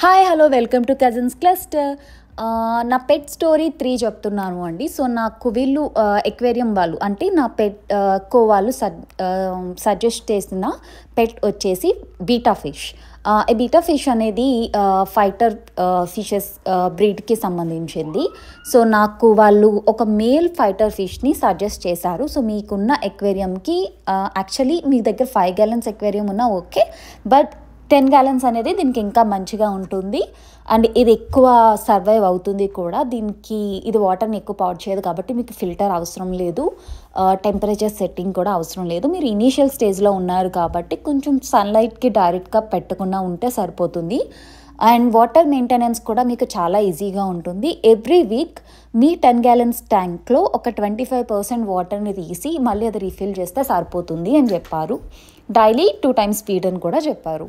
Hi hello welcome to cousins cluster. నా పెట్ story 3 చెప్తున్నాను అండి. సో నాకు వీళ్ళు ఎక్వేరియం వాళ్ళు అంటే నా పెట్ వాళ్ళు సజెస్ట్ చేసిన పెట్ వచ్చేసి బీటా ఫిష్. ఈ బీటా ఫిష్ అనేది ఫైటర్ ఫిషెస్ బ్రీడ్కి సంబంధించింది. సో నాకు వాళ్ళు ఒక మేల్ ఫైటర్ ఫిష్ని సజెస్ట్ చేశారు. సో మీకున్న ఎక్వేరియంకి యాక్చువల్లీ మీ దగ్గర 5 gallons ఎక్వేరియం ఉన్నా ఓకే, బట్ 10 gallons అనేది దీనికి ఇంకా మంచిగా ఉంటుంది అండ్ ఇది ఎక్కువ సర్వైవ్ అవుతుంది కూడా. దీనికి ఇది వాటర్ని ఎక్కువ పౌడ్ చేయదు కాబట్టి మీకు ఫిల్టర్ అవసరం లేదు, టెంపరేచర్ సెట్టింగ్ కూడా అవసరం లేదు. మీరు ఇనీషియల్ స్టేజ్లో ఉన్నారు కాబట్టి కొంచెం సన్లైట్కి డైరెక్ట్గా పెట్టకుండా ఉంటే సరిపోతుంది. అండ్ వాటర్ మెయింటెనెన్స్ కూడా మీకు చాలా ఈజీగా ఉంటుంది. ఎవ్రీ వీక్ మీ 10 gallons ట్యాంక్లో ఒక 25% వాటర్ని తీసి మళ్ళీ అది రీఫిల్ చేస్తే సరిపోతుంది అని చెప్పారు. డైలీ 2 times ఫీడ్ అని కూడా చెప్పారు.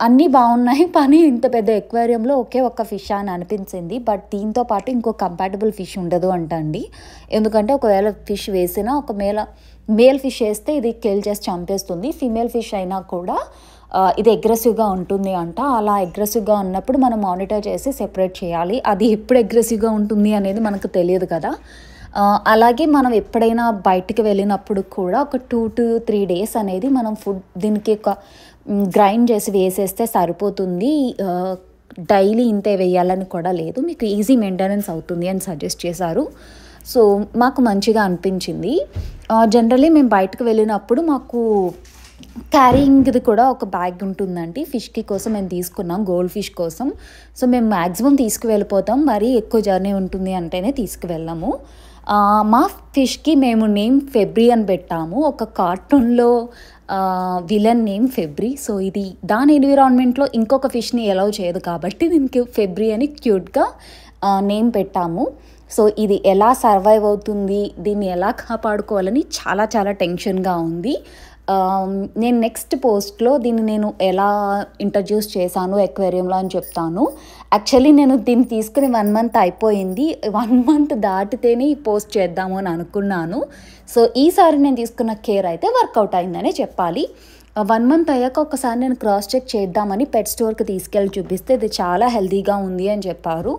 అన్నీ బాగున్నాయి, కానీ ఇంత పెద్ద ఎక్వేరియంలో ఒకే ఒక్క ఫిష్ అని అనిపించింది. బట్ దీంతో పాటు ఇంకో కంపాటబుల్ ఫిష్ ఉండదు అంటండి. ఎందుకంటే ఒకవేళ ఫిష్ వేసినా ఒక మేల్ ఫిష్ వేస్తే ఇది కిల్ చేసి చంపేస్తుంది. ఫీమేల్ ఫిష్ అయినా కూడా ఇది అగ్రెసివ్గా ఉంటుంది అంట. అలా అగ్రెసివ్గా ఉన్నప్పుడు మనం మానిటర్ చేసి సెపరేట్ చేయాలి. అది ఎప్పుడు అగ్రెసివ్గా ఉంటుంది అనేది మనకు తెలియదు కదా. అలాగే మనం ఎప్పుడైనా బయటికి వెళ్ళినప్పుడు కూడా ఒక 2 to 3 days అనేది మనం ఫుడ్ దీనికి ఒక గ్రైండ్ చేసి వేసేస్తే సరిపోతుంది. డైలీ ఇంతే వేయాలని కూడా లేదు, మీకు ఈజీ మెయింటెనెన్స్ అవుతుంది అని సజెస్ట్ చేశారు. సో మాకు మంచిగా అనిపించింది. జనరల్లీ మేము బయటకు వెళ్ళినప్పుడు మాకు క్యారింగ్ది కూడా ఒక బ్యాగ్ ఉంటుందండి. ఫిష్కి కోసం మేము తీసుకున్నాం, గోల్డ్ ఫిష్ కోసం. సో మేము మ్యాక్సిమం తీసుకువెళ్ళిపోతాం, మరీ ఎక్కువ జర్నీ ఉంటుంది అంటేనే తీసుకువెళ్ళాము. మా ఫిష్కి మేము నేమ్ ఫెబ్రీ అని పెట్టాము. ఒక కార్టూన్లో విలన్ నేమ్ ఫెబ్రీ. సో ఇది దాని ఎన్విరాన్మెంట్లో ఇంకొక ఫిష్ని ఎలవ్ చేయదు కాబట్టి దీనికి ఫెబ్రీ అని క్యూట్గా నేమ్ పెట్టాము. సో ఇది ఎలా సర్వైవ్ అవుతుంది, దీన్ని ఎలా కాపాడుకోవాలని చాలా చాలా టెన్షన్గా ఉంది. నేను నెక్స్ట్ పోస్ట్లో దీన్ని నేను ఎలా ఇంట్రడ్యూస్ చేశాను ఎక్వేరియంలో అని చెప్తాను. యాక్చువల్లీ నేను దీన్ని తీసుకుని 1 month అయిపోయింది. 1 month దాటితేనే ఈ పోస్ట్ చేద్దాము అని అనుకున్నాను. సో ఈసారి నేను తీసుకున్న కేర్ అయితే వర్కౌట్ అయిందనే చెప్పాలి. 1 month అయ్యాక ఒకసారి నేను క్రాస్ చెక్ చేద్దామని పెట్ స్టోర్కి తీసుకెళ్ళి చూపిస్తే ఇది చాలా హెల్తీగా ఉంది అని చెప్పారు.